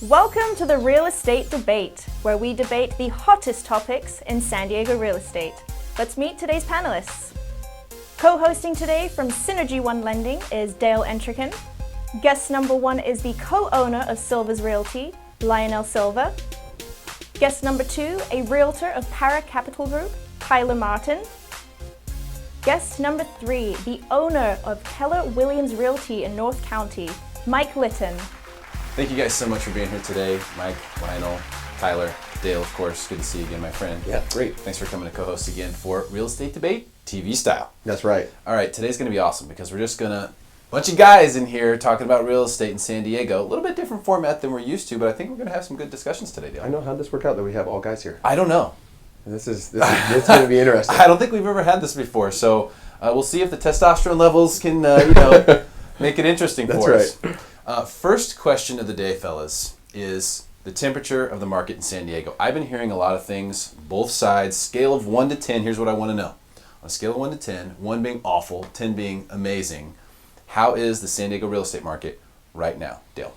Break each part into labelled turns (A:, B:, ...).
A: Welcome to the Real Estate Debate, where we debate the hottest topics in San Diego real estate. Let's meet today's panelists. Co-hosting today from SynergyOne Lending is Dale Entrekin. Guest number one is the co-owner of Silva's Realty, Lionel Silva. Guest number two, a realtor of Para Capital Group, Tyler Martin. Guest number three, the owner of Keller Williams Realty in North County, Mike Litton.
B: Thank you guys so much for being here today. Mike, Lionel, Tyler, Dale, of course. Good to see you again, my friend.
C: Yeah, great.
B: Thanks for coming to co-host again for Real Estate Debate, TV style.
C: That's right.
B: All right, today's going to be awesome because we're just going to, bunch of guys in here talking about real estate in San Diego. A little bit different format than we're used to, but I think we're going to have some good discussions today, Dale.
C: I know. How'd this work out that we have all guys here?
B: I don't know.
C: This is going to be interesting.
B: I don't think we've ever had this before, so we'll see if the testosterone levels can, make it interesting for us.
C: That's right.
B: First question of the day, fellas, is the temperature of the market in San Diego. I've been hearing a lot of things, both sides. Scale of 1 to 10, here's what I want to know. On a scale of 1 to 10, 1 being awful, 10 being amazing, how is the San Diego real estate market right now, Dale?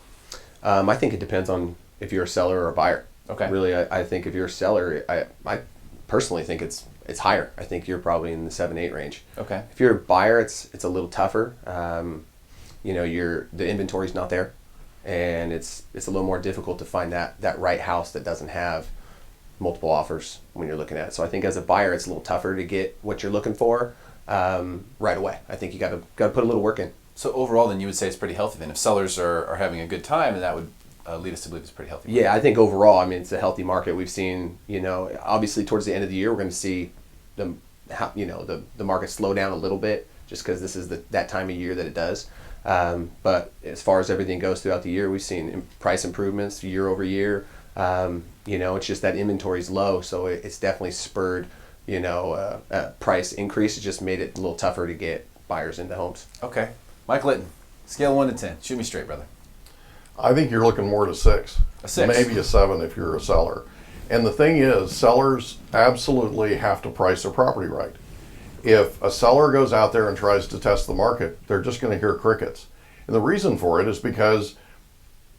C: I think it depends on if you're a seller or a buyer.
B: Okay.
C: Really, I think if you're a seller, I personally think it's higher. I think you're probably in the 7-8 range.
B: Okay.
C: If you're a buyer, it's a little tougher. The inventory's not there, and it's a little more difficult to find that right house that doesn't have multiple offers when you're looking at it. So I think as a buyer, it's a little tougher to get what you're looking for right away. I think you got to put a little work in.
B: So overall, then you would say it's pretty healthy. Then, if sellers are having a good time, and that would lead us to believe it's pretty healthy.
C: Yeah, I think overall, it's a healthy market. We've seen, obviously towards the end of the year, we're going to see the market slow down a little bit, just because this is that time of year that it does. But as far as everything goes throughout the year, we've seen price improvements year over year. It's just that inventory's low, so it's definitely spurred, a price increase. It just made it a little tougher to get buyers into homes.
B: Okay. Mike Litton, scale 1 to 10. Shoot me straight, brother.
D: I think you're looking more to 6.
B: A 6.
D: Maybe a 7 if you're a seller. And the thing is, sellers absolutely have to price their property right. If a seller goes out there and tries to test the market, they're just going to hear crickets. And the reason for it is because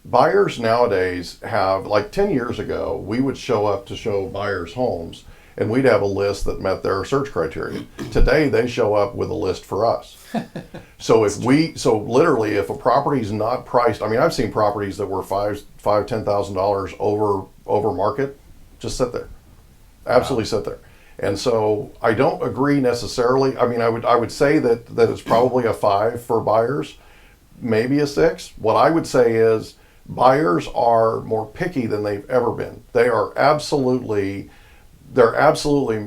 D: buyers nowadays have, like 10 years ago, we would show up to show buyers homes and we'd have a list that met their search criteria. Today, they show up with a list for us. So literally, if a property is not priced, I've seen properties that were $10,000 over market, just sit there, absolutely sit there. And so I don't agree necessarily. I would say that it's probably a 5 for buyers, maybe a 6. What I would say is buyers are more picky than they've ever been. They're absolutely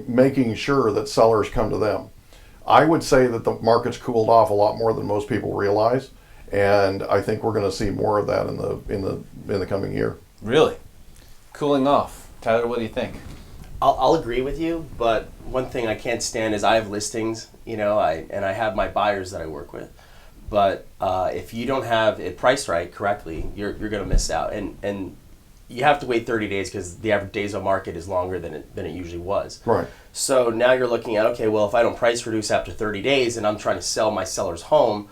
D: making sure that sellers come to them. I would say that the market's cooled off a lot more than most people realize, and I think we're going to see more of that in the coming year.
B: Really? Cooling off. Tyler, what do you think?
E: I'll agree with you, but one thing I can't stand is I have listings, and I have my buyers that I work with. But if you don't have it priced right correctly, you're going to miss out. And you have to wait 30 days because the average days on market is longer than it usually was.
D: Right.
E: So now you're looking at, okay, well, if I don't price reduce after 30 days and I'm trying to sell my seller's home,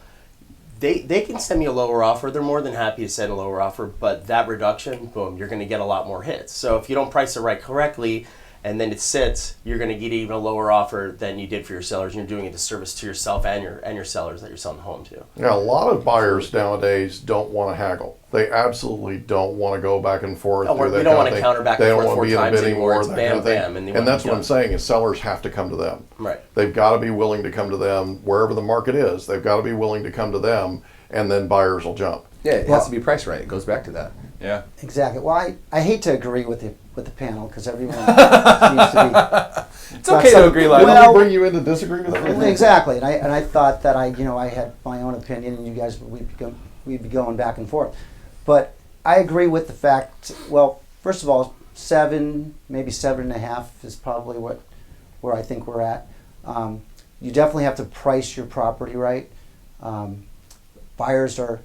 E: they can send me a lower offer. They're more than happy to send a lower offer, but that reduction, boom, you're going to get a lot more hits. So if you don't price it right correctly, and then it sits, you're going to get even a lower offer than you did for your sellers. And you're doing a disservice to yourself and your sellers that you're selling the home to.
D: Now, a lot of buyers nowadays don't want to haggle. They absolutely don't want to go back and forth.
E: We don't want to counter back and forth 4 times anymore. It's bam, bam.
D: And that's what I'm saying is sellers have to come to them.
E: Right.
D: They've got to be willing to come to them wherever the market is. They've got to be willing to come to them, and then buyers will jump.
C: Yeah, it has to be priced right. It goes back to that.
B: Yeah.
F: Exactly. Well, I hate to agree with the panel because everyone seems to be.
B: It's okay to agree, Lionel.
D: Well, bring you in to disagree with everything.
F: Exactly, and I thought that I had my own opinion, and you guys we'd be going back and forth, but I agree with the fact. Well, first of all, 7, maybe 7.5 is probably where I think we're at. You definitely have to price your property right. Buyers are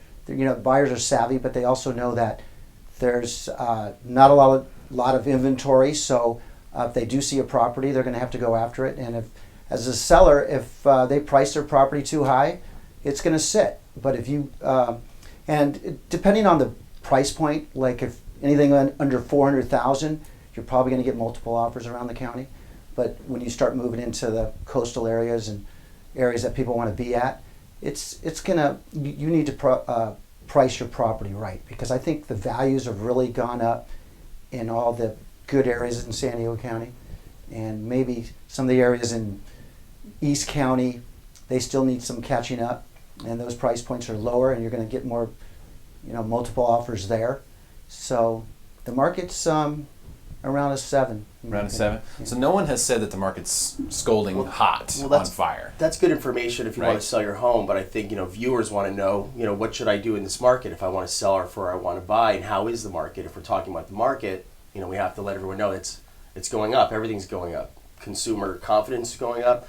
F: savvy, but they also know that there's not a lot of inventory, so if they do see a property, they're going to have to go after it. And as a seller, if they price their property too high, it's going to sit. But if you, and depending on the price point, like if anything under 400,000, you're probably going to get multiple offers around the county. But when you start moving into the coastal areas and areas that people want to be at, it's gonna, you need to price your property right, because I think the values have really gone up in all the good areas in San Diego County, and maybe some of the areas in East County, they still need some catching up, and those price points are lower, and you're going to get more, multiple offers there. So the market's around a 7.
B: Around a 7.
F: Yeah.
B: So no one has said that the market's scolding hot on fire.
E: That's good information if you want to sell your home, but I think viewers want to know what should I do in this market if I want to sell or if I want to buy, and how is the market? If we're talking about the market, we have to let everyone know it's going up. Everything's going up. Consumer confidence is going up.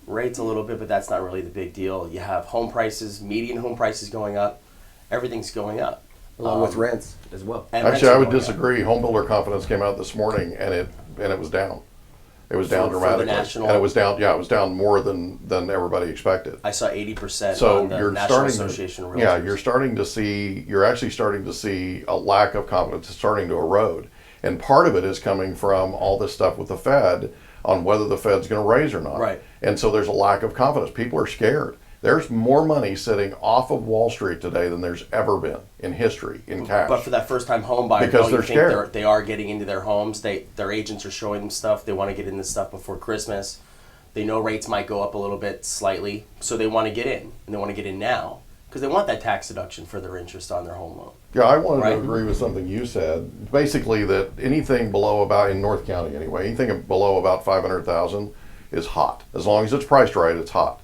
E: Rates a little bit, but that's not really the big deal. You have home prices, median home prices going up. Everything's going up.
C: Along with rents as well.
D: Actually, I would disagree. Home builder confidence came out this morning, and it was down. It was down dramatically, and it was down. Yeah, it was down more than everybody expected.
E: I saw 80%.
D: So
E: on the
D: you're
E: National
D: starting
E: Association of Realtors.
D: Yeah, you're actually starting to see a lack of confidence starting to erode, and part of it is coming from all this stuff with the Fed on whether the Fed's going to raise or not.
E: Right.
D: And so there's a lack of confidence. People are scared. There's more money sitting off of Wall Street today than there's ever been in history in cash.
E: But for that first-time home buyer,
D: because they're scared.
E: They are getting into their homes. Their agents are showing them stuff. They want to get in this stuff before Christmas. They know rates might go up a little bit slightly, so they want to get in, and they want to get in now because they want that tax deduction for their interest on their home loan.
D: Yeah, I wanted to agree with something you said. Basically, that anything below about, in North County anyway, anything below about 500,000 is hot. As long as it's priced right, it's hot.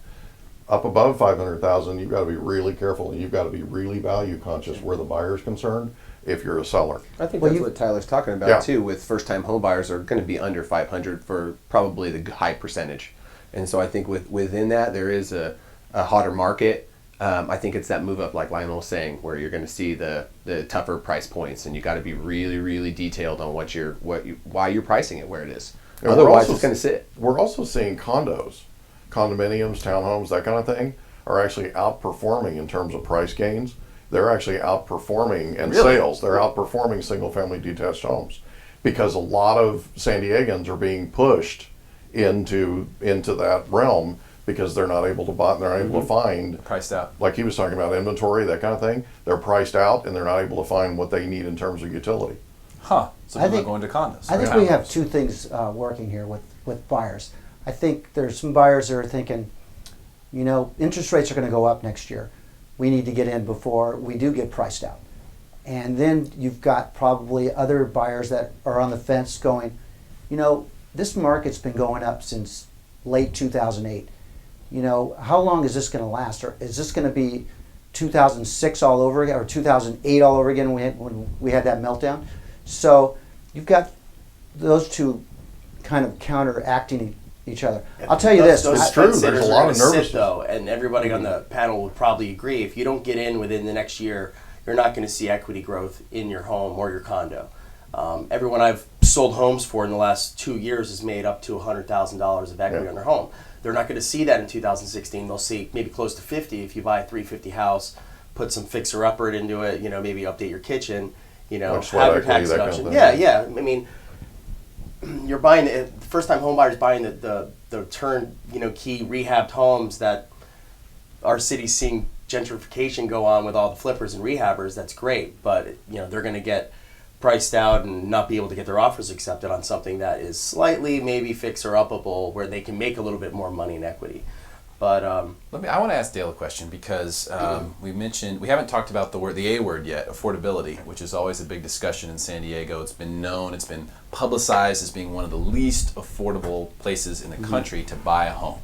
D: Up above 500,000, you've got to be really careful, and you've got to be really value conscious where the buyer is concerned if you're a seller.
C: I think that's what Tyler's talking about too, with first-time home buyers are going to be under 500 for probably the high percentage. And so I think within that, there is a hotter market. I think it's that move up, like Lionel was saying, where you're going to see the tougher price points, and you got to be really, really detailed on why you're pricing it where it is.
D: And
C: otherwise, it's going to sit.
D: We're also seeing condominiums, townhomes, that kind of thing, are actually outperforming in terms of price gains. They're actually outperforming in sales. They're outperforming single-family detached homes because a lot of San Diegans are being pushed into that realm because they're not able to buy, they're not able to find.
B: Priced out.
D: Like he was talking about inventory, that kind of thing. They're priced out and they're not able to find what they need in terms of utility.
B: Huh. So people are going to condos.
F: I think we have two things working here with buyers. I think there's some buyers that are thinking, interest rates are going to go up next year. We need to get in before we do get priced out. And then you've got probably other buyers that are on the fence going, this market's been going up since late 2008. How long is this going to last? Or is this going to be 2006 all over again, or 2008 all over again when we had that meltdown? So you've got those two kind of counteracting each other. I'll tell you this.
D: It's true. There's a lot of nervousness.
E: Though, and everybody on the panel would probably agree, if you don't get in within the next year, you're not going to see equity growth in your home or your condo. Everyone I've sold homes for in the last 2 years has made up to $100,000 of equity on their home. They're not going to see that in 2016. They'll see maybe close to 50 if you buy a 350 house, put some fixer-upper into it, maybe update your kitchen, have your tax deduction. Yeah. I mean, you're buying the first-time home buyers buying the turnkey rehabbed homes that our city's seeing gentrification go on with all the flippers and rehabbers. That's great, but they're going to get priced out and not be able to get their offers accepted on something that is slightly maybe fixer-uppable where they can make a little bit more money in equity. But
B: I want to ask Dale a question because we haven't talked about the A word yet, affordability, which is always a big discussion in San Diego. It's been publicized as being one of the least affordable places in the country to buy a home.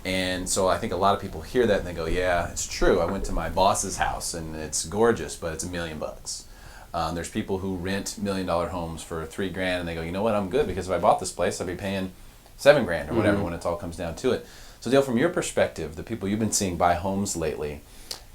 B: And so I think a lot of people hear that and they go, yeah, it's true. I went to my boss's house and it's gorgeous, but it's $1 million. There's people who rent $1 million homes for $3,000 and they go, you know what, I'm good because if I bought this place, I'd be paying $7,000 or whatever when it all comes down to it. So Dale, from your perspective, the people you've been seeing buy homes lately,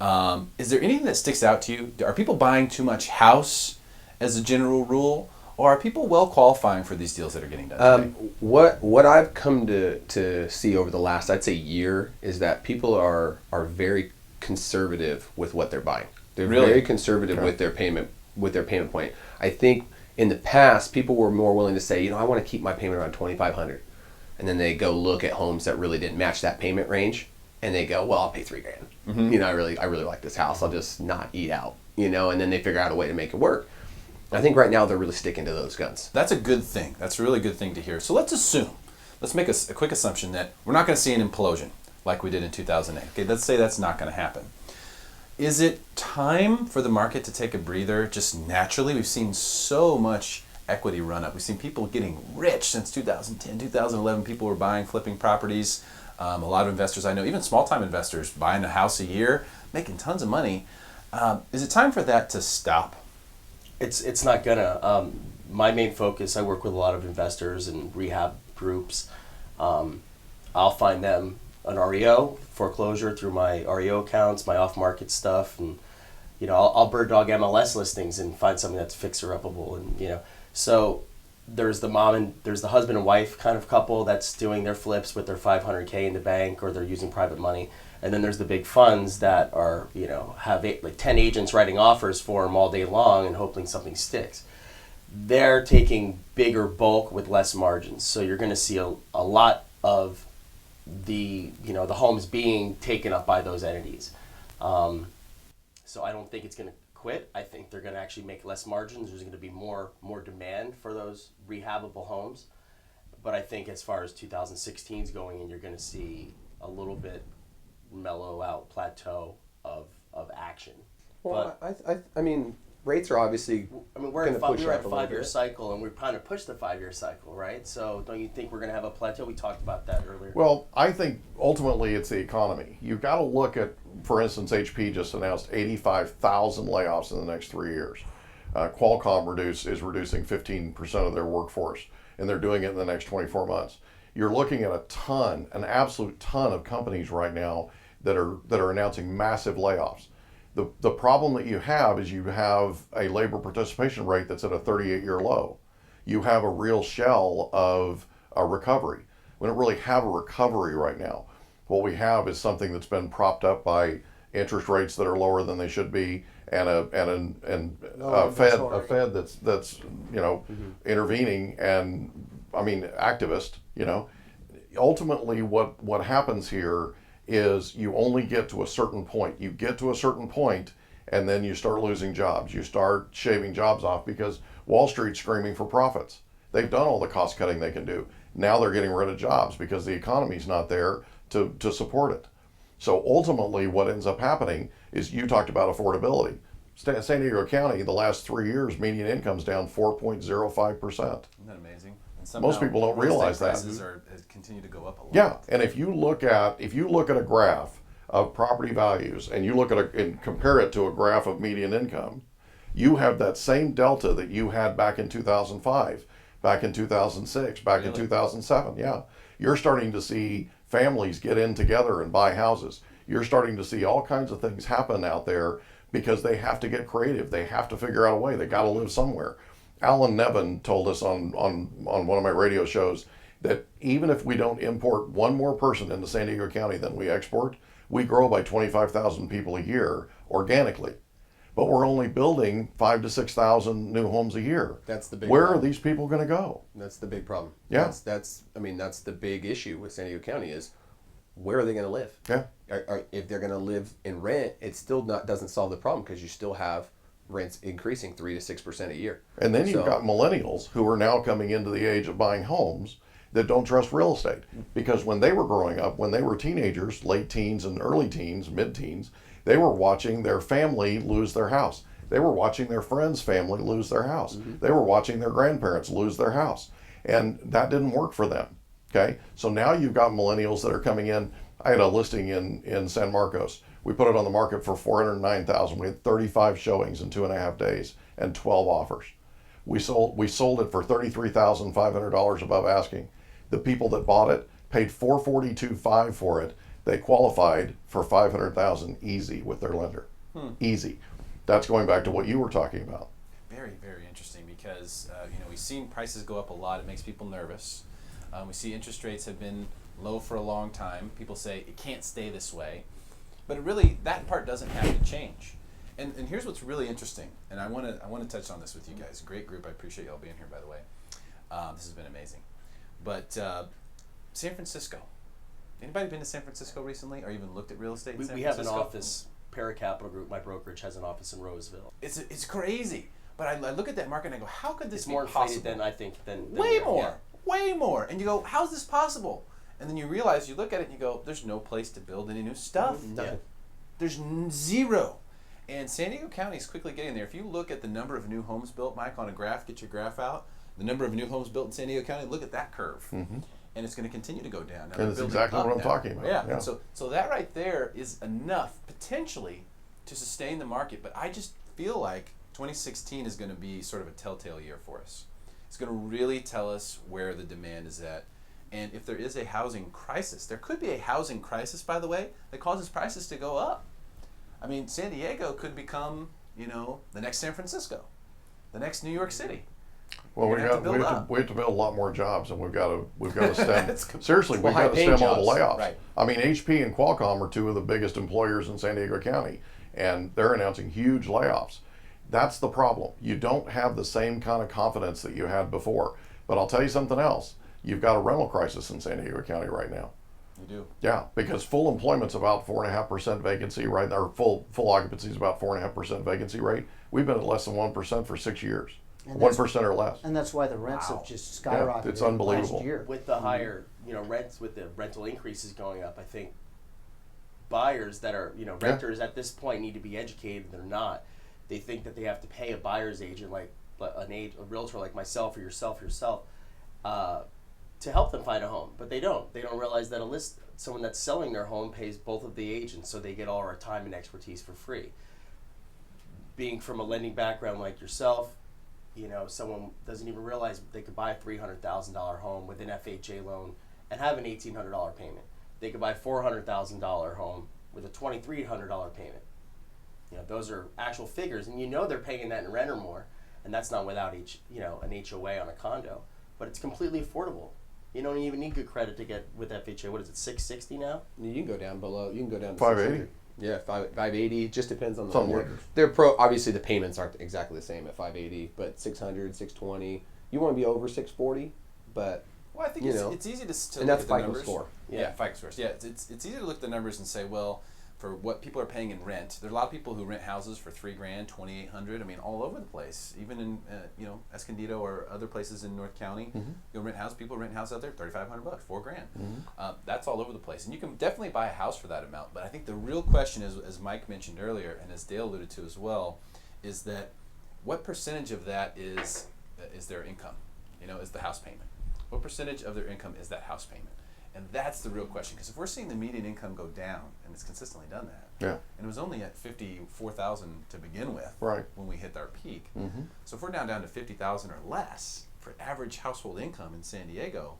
B: is there anything that sticks out to you? Are people buying too much house as a general rule, or are people well qualifying for these deals that are getting done today?
C: What I've come to see over the last, I'd say, year is that people are very conservative with what they're buying. They're very conservative with their payment with their payment point. I think in the past, people were more willing to say, I want to keep my payment around $2,500, and then they go look at homes that really didn't match that payment range, and they go, well, I'll pay $3,000.
B: Mm-hmm.
C: I really like this house. I'll just not eat out. And then they figure out a way to make it work. I think right now they're really sticking to those guns.
B: That's a good thing. That's a really good thing to hear. So let's make a quick assumption that we're not going to see an implosion like we did in 2008. Okay, let's say that's not going to happen. Is it time for the market to take a breather just naturally? We've seen so much equity run up. We've seen people getting rich since 2010, 2011. People were buying, flipping properties. A lot of investors I know, even small-time investors, buying a house a year, making tons of money. Is it time for that to stop?
E: It's not gonna. My main focus, I work with a lot of investors and rehab groups. I'll find them an REO foreclosure through my REO accounts, my off-market stuff, and I'll bird dog MLS listings and find something that's fixer-upable, and so there's the husband and wife kind of couple that's doing their flips with their $500K in the bank, or they're using private money. And then there's the big funds that are, have 10 agents writing offers for them all day long and hoping something sticks. They're taking bigger bulk with less margins. So you're going to see a lot of the homes being taken up by those entities. So I don't think it's going to quit. I think they're going to actually make less margins. There's going to be more demand for those rehabable homes. But I think as far as 2016 is going, and you're going to see a little bit mellow out plateau of action.
C: Well, I mean, rates are obviously.
E: I mean, we're at a 5-year cycle, and we're trying to push the 5-year cycle, right? So, don't you think we're going to have a plateau? We talked about that earlier.
D: Well, I think ultimately it's the economy. You've got to look at, for instance, HP just announced 85,000 layoffs in the next 3 years. Qualcomm is reducing 15% of their workforce, and they're doing it in the next 24 months. You're looking at an absolute ton of companies right now that are announcing massive layoffs. The problem that you have is you have a labor participation rate that's at a 38-year low. You have a real shell of a recovery. We don't really have a recovery right now. What we have is something that's been propped up by interest rates that are lower than they should be, and a Fed that's intervening, and activist. Ultimately, what happens here is you only get to a certain point. You get to a certain point, and then you start losing jobs. You start shaving jobs off because Wall Street's screaming for profits. They've done all the cost cutting they can do. Now they're getting rid of jobs because the economy's not there to support it. So ultimately, what ends up happening is, you talked about affordability. San Diego County, the last 3 years, median income's down 4.05%.
B: Isn't that amazing?
D: Most people don't realize that.
B: Prices continue to go up a lot.
D: Yeah, and if you look at a graph of property values, and you look at and compare it to a graph of median income, you have that same delta that you had back in 2005, back in 2006, back in 2007. Yeah, you're starting to see families get in together and buy houses. You're starting to see all kinds of things happen out there because they have to get creative. They have to figure out a way. They got to live somewhere. Alan Nevin told us on one of my radio shows that even if we don't import one more person into San Diego County than we export, we grow by 25,000 people a year organically. But we're only building 5,000 to 6,000 new homes a year.
C: That's the big
D: Where
C: problem.
D: are these people going to go?
C: That's the big problem.
D: Yeah.
C: That's the big issue with San Diego County is, where are they going to live?
D: Yeah.
C: If they're going to live in rent, it still doesn't solve the problem, because you still have rents increasing 3 to 6% a year.
D: And then you've got millennials who are now coming into the age of buying homes that don't trust real estate. Because when they were growing up, when they were teenagers, late teens and early teens, mid-teens, they were watching their family lose their house. They were watching their friends' family lose their house. Mm-hmm. They were watching their grandparents lose their house. And that didn't work for them. Okay? So now you've got millennials that are coming in. I had a listing in San Marcos. We put it on the market for $409,000. We had 35 showings in 2.5 days and 12 offers. We sold it for $33,500 above asking. The people that bought it paid $442,500 for it. They qualified for $500,000 easy with their lender. Easy. That's going back to what you were talking about.
B: Very, very interesting, because we've seen prices go up a lot. It makes people nervous. We see interest rates have been low for a long time. People say it can't stay this way. But that part doesn't have to change. And here's what's really interesting, and I want to touch on this with you guys. Great group. I appreciate y'all being here, by the way. This has been amazing. But San Francisco. Anybody been to San Francisco recently, or even looked at real estate in San
E: We
B: Francisco?
E: have an office. Paracapital Group, my brokerage, has an office in Roseville.
B: It's crazy. But I look at that market and I go, how could this
E: It's
B: be
E: more inflated
B: possible?
E: than I think than
B: Way
E: here.
B: more.
E: Yeah.
B: Way more. And you go, how's this possible? And then you realize, you look at it and you go, there's no place to build any new stuff.
E: Yeah.
B: There's zero. And San Diego County is quickly getting there. If you look at the number of new homes built, Mike, on a graph, get your graph out, the number of new homes built in San Diego County, look at that curve.
D: Mm-hmm.
B: And it's going to continue to go down. Now,
D: And
B: they're
D: it's
B: building
D: exactly
B: up
D: what I'm
B: now.
D: talking about.
B: Yeah.
D: Yeah.
B: And so that right there is enough, potentially, to sustain the market. But I just feel like 2016 is going to be sort of a telltale year for us. It's going to really tell us where the demand is at. And if there is a housing crisis, there could be a housing crisis, by the way, that causes prices to go up. I mean, San Diego could become, the next San Francisco, the next New York City.
D: Well,
B: You're
D: we
B: gonna have to build
D: have
B: up.
D: to build a lot more jobs, and we've got to stem. Seriously,
C: Well,
D: we've got to
C: high-paying
D: stem all the
C: jobs.
D: layoffs.
B: Right.
D: I mean, HP and Qualcomm are two of the biggest employers in San Diego County, and they're announcing huge layoffs. That's the problem. You don't have the same kind of confidence that you had before. But I'll tell you something else. You've got a rental crisis in San Diego County right now.
B: You do.
D: Yeah, because full employment's about 4.5% vacancy right now, or full occupancy is about 4.5% vacancy rate. We've been at less than 1% for 6 years.
F: And
D: 1% or less.
F: And that's why the rents
B: Wow.
F: have just
D: Yeah,
F: skyrocketed
D: it's unbelievable.
F: last year.
E: With the higher, rents, with the rental increases going up, I think buyers that are, renters at this point need to be educated. They're not. They think that they have to pay a buyer's agent, like a realtor like myself or yourself, to help them find a home, but they don't. They don't realize that someone that's selling their home pays both of the agents, so they get all our time and expertise for free. Being from a lending background like yourself, someone doesn't even realize they could buy a $300,000 home with an FHA loan and have an $1,800 payment. They could buy a $400,000 home with a $2,300 payment. Those are actual figures, and they're paying that in rent or more, and that's not without an HOA on a condo, but it's completely affordable. You don't even need good credit to get with FHA. What is it, 660 now?
C: You can go down below. You can go down to
D: 580.
C: 600. Yeah, 580. Just depends on the
D: Some
C: lender.
D: lenders.
C: Obviously, the payments aren't exactly the same at 580, but 600, 620. You want to be over 640, but
B: Well, I think it's easy to
C: and
B: look
C: that's
B: at the
C: FICO
B: numbers.
C: score.
B: Yeah, FICO scores. Yeah, it's easy to look at the numbers and say, well, for what people are paying in rent, there are a lot of people who rent houses for $3,000, $2,800. I mean, all over the place. Even in Escondido or other places in North County, you'll rent houses. People rent houses out there $3,500, $4,000. That's all over the place, and you can definitely buy a house for that amount. But I think the real question is, as Mike mentioned earlier, and as Dale alluded to as well, is that what percentage of that is their income? Is the house payment? What percentage of their income is that house payment? And that's the real question, because if we're seeing the median income go down, and it's consistently done that,
D: Yeah.
B: and it was only at 54,000 to begin with,
D: Right.
B: when we hit our peak.
D: Mm-hmm.
B: So if we're down to 50,000 or less for average household income in San Diego,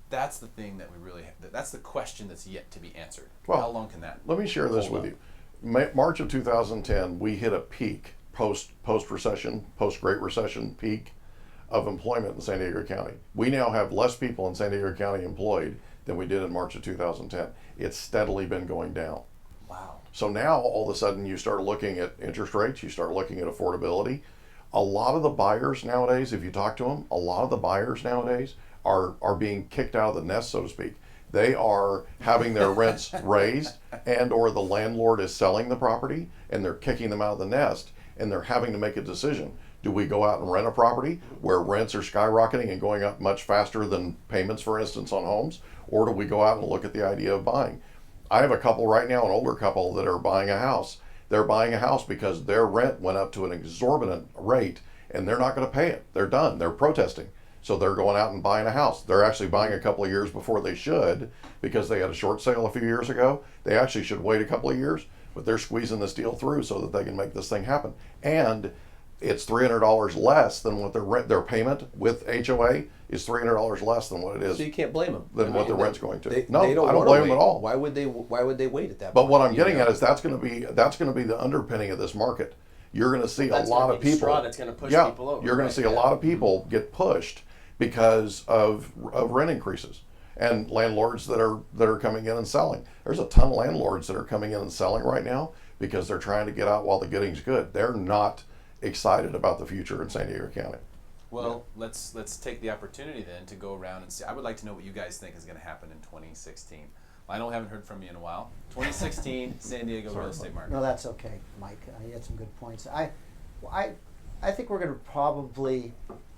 B: that's the thing that we really that's the question that's yet to be answered.
D: Well,
B: how long can that?
D: Let me share this
B: hold
D: with
B: up?
D: you. March of 2010, we hit a peak post recession, post Great Recession peak of employment in San Diego County. We now have less people in San Diego County employed than we did in March of 2010. It's steadily been going down.
B: Wow.
D: So now all of a sudden you start looking at interest rates, you start looking at affordability. A lot of the buyers nowadays, if you talk to them, a lot of the buyers nowadays are being kicked out of the nest, so to speak. They are having their rents raised, and or the landlord is selling the property and they're kicking them out of the nest, and they're having to make a decision. Do we go out and rent a property where rents are skyrocketing and going up much faster than payments, for instance, on homes? Or do we go out and look at the idea of buying? I have a couple right now, an older couple, that are buying a house. They're buying a house because their rent went up to an exorbitant rate and they're not going to pay it. They're done. They're protesting. So they're going out and buying a house. They're actually buying a couple of years before they should, because they had a short sale a few years ago. They actually should wait a couple of years, but they're squeezing this deal through so that they can make this thing happen. And it's $300 less than what their payment with HOA is $300 less than what it is.
C: So you can't blame them.
D: Than what the rent's going to.
C: They
D: No, I don't
C: wanna
D: blame them
C: wait.
D: at all.
C: Why would they wait at that
D: But
C: point?
D: what I'm
C: You
D: getting
C: know?
D: at is that's going to be the underpinning of this market. You're going to see a
E: That's
D: lot
E: gonna
D: of
E: be the
D: people.
E: straw that's gonna push
D: yeah,
E: people over,
D: You're going
E: right,
D: to see a
E: yeah.
D: lot of people get pushed because of rent increases and landlords that are coming in and selling. There's a ton of landlords that are coming in and selling right now because they're trying to get out while the getting's good. They're not excited about the future in San Diego County.
B: Well, let's take the opportunity then to go around and see. I would like to know what you guys think is going to happen in 2016. Lionel, haven't heard from you in a while. 2016 San Diego real estate market.
F: No, that's okay, Mike. You had some good points. I think we're going to probably,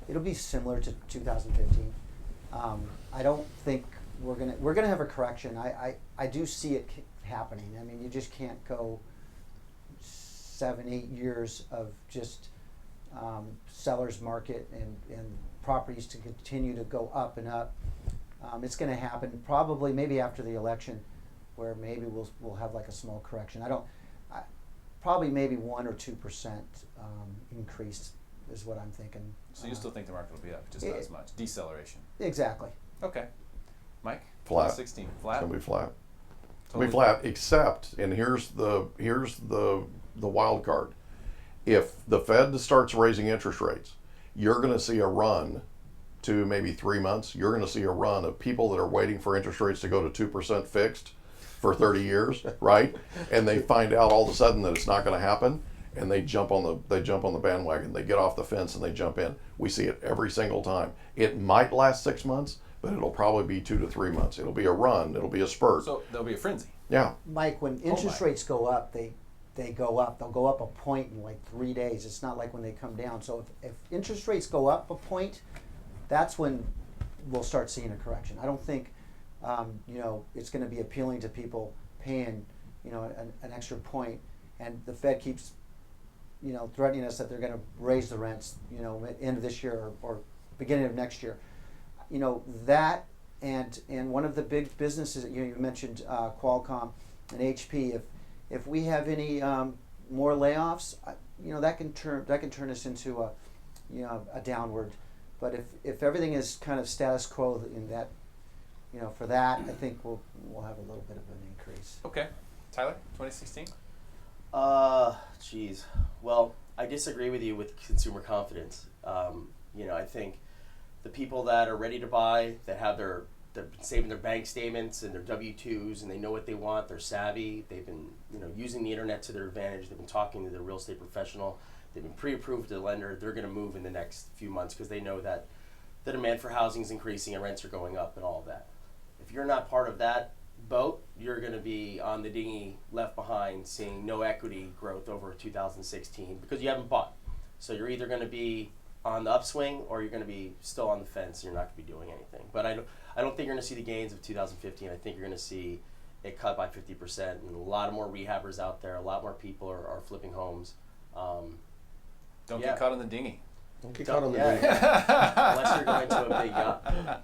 F: it'll be similar to 2015. I don't think we're gonna have a correction. I do see it happening. I mean, you just can't go 7-8 years of just seller's market and properties to continue to go up and up. It's going to happen probably maybe after the election, where maybe we'll have like a small correction. Probably maybe 1 or 2% increase is what I'm thinking.
B: So you still think the market will be up, just not as much deceleration?
F: Exactly.
B: Okay, Mike.
D: Flat.
B: 2016 flat.
D: It's gonna be flat. It's
B: Totally.
D: gonna be flat, except, and here's the wild card. If the Fed starts raising interest rates, you're gonna see a run to maybe 3 months. You're gonna see a run of people that are waiting for interest rates to go to 2% fixed for 30 years, right? And they find out all of a sudden that it's not gonna happen, and they jump on the bandwagon. They get off the fence and they jump in. We see it every single time. It might last 6 months, but it'll probably be 2 to 3 months. It'll be a run. It'll be a spurt.
B: So there'll be a frenzy.
D: Yeah.
F: Mike, when interest
B: my.
F: rates go up, they go up. They'll go up a point in like 3 days. It's not like when they come down. So if interest rates go up a point, that's when we'll start seeing a correction. I don't think it's going to be appealing to people paying an extra point, and the Fed keeps threatening us that they're going to raise the rents at the end of this year or beginning of next year. That and one of the big businesses you mentioned, Qualcomm and HP. If we have any more layoffs, that can turn us into a downward. But if everything is kind of status quo in that, for that, I think we'll have a little bit of an increase.
B: Okay, Tyler, 2016.
E: Geez. Well, I disagree with you with consumer confidence. I think the people that are ready to buy, that have they're saving their bank statements and their W-2s, and they know what they want. They're savvy. They've been, using the internet to their advantage. They've been talking to their real estate professional. They've been pre-approved to the lender. They're going to move in the next few months because they know that the demand for housing is increasing and rents are going up and all of that. If you're not part of that boat, you're going to be on the dinghy left behind, seeing no equity growth over 2016 because you haven't bought. So you're either going to be on the upswing or you're going to be still on the fence. And you're not going to be doing anything. But I don't think you're going to see the gains of 2015. I think you're going to see it cut by 50%, and a lot of more rehabbers out there. A lot more people are flipping homes.
B: Don't get caught on the dinghy.
C: Don't get caught on the dinghy.
E: Unless you're going to a big yacht.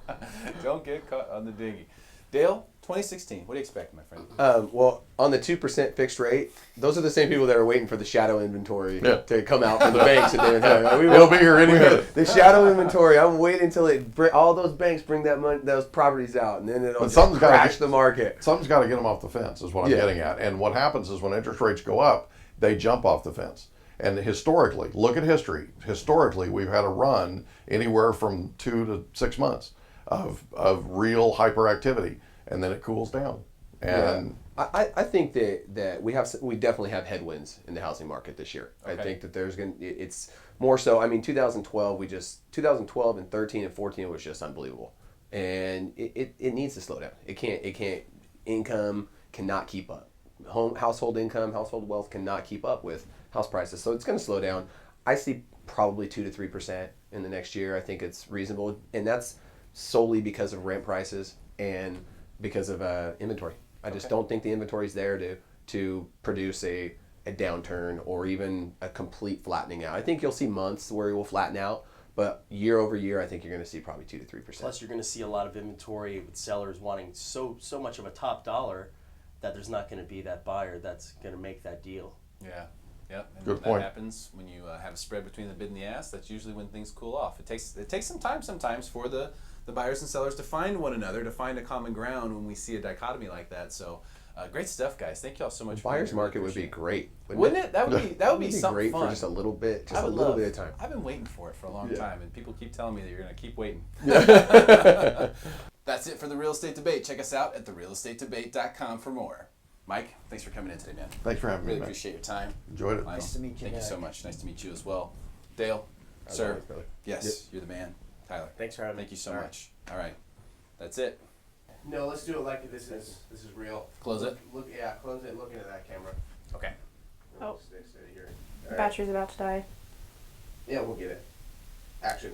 B: Don't get caught on the dinghy. Dale, 2016. What do you expect, my friend?
C: Well, on the 2% fixed rate, those are the same people that are waiting for the shadow inventory to come out from the banks.
D: It'll be here any minute.
C: The shadow inventory. I'm waiting until all those banks bring that money, those properties out, and then it'll just crash the market.
D: Something's got to get them off the fence, is what I'm getting at. And what happens is when interest rates go up, they jump off the fence. And historically, look at history. Historically, we've had a run anywhere from 2 to 6 months of real hyperactivity, and then it cools down. And
C: I think that we definitely have headwinds in the housing market this year.
B: Okay.
C: I think that it's more so. I mean, 2012 and 13 and 14 was just unbelievable, and it needs to slow down. Income cannot keep up. Household income, household wealth cannot keep up with house prices, so it's going to slow down. I see probably 2 to 3% in the next year. I think it's reasonable, and that's solely because of rent prices and because of inventory. I just don't think the inventory is there to produce a downturn or even a complete flattening out. I think you'll see months where it will flatten out, but year over year, I think you're going to see probably 2 to 3%.
E: Plus, you're going to see a lot of inventory with sellers wanting so much of a top dollar that there's not going to be that buyer that's going to make that deal.
B: Yeah. Yep. And
D: Good
B: that
D: point.
B: happens when you have a spread between the bid and the ask. That's usually when things cool off. It takes some time sometimes for the buyers and sellers to find one another, to find a common ground when we see a dichotomy like that. So great stuff, guys. Thank you all so much.
C: The buyer's market would be great,
B: wouldn't it? That would be something
C: great
B: fun.
C: for just a little bit,
B: I would love
C: bit of time.
B: I've been waiting for it for a long time, and people keep telling me that you're going to keep waiting. That's it for the Real Estate Debate. Check us out at therealestatedebate.com for more. Mike, thanks for coming in today, man.
D: Thanks for having
B: Really
D: me, man.
B: appreciate your time.
D: Enjoyed it.
F: Nice to meet you,
B: Thank you
F: Doug.
B: so much. Nice to meet you as well. Dale,
C: As
B: sir.
C: always, brother.
B: Yes, you're the man. Tyler.
E: Thanks for having me.
B: Thank you so
E: All right.
B: much. All right. That's it.
E: No, let's do it like this is real.
B: Close it.
E: Look, close it. Look into that camera.
B: Okay.
A: Oh.
E: Stay steady here.
A: The battery's about to die.
E: Yeah, we'll get it. Action.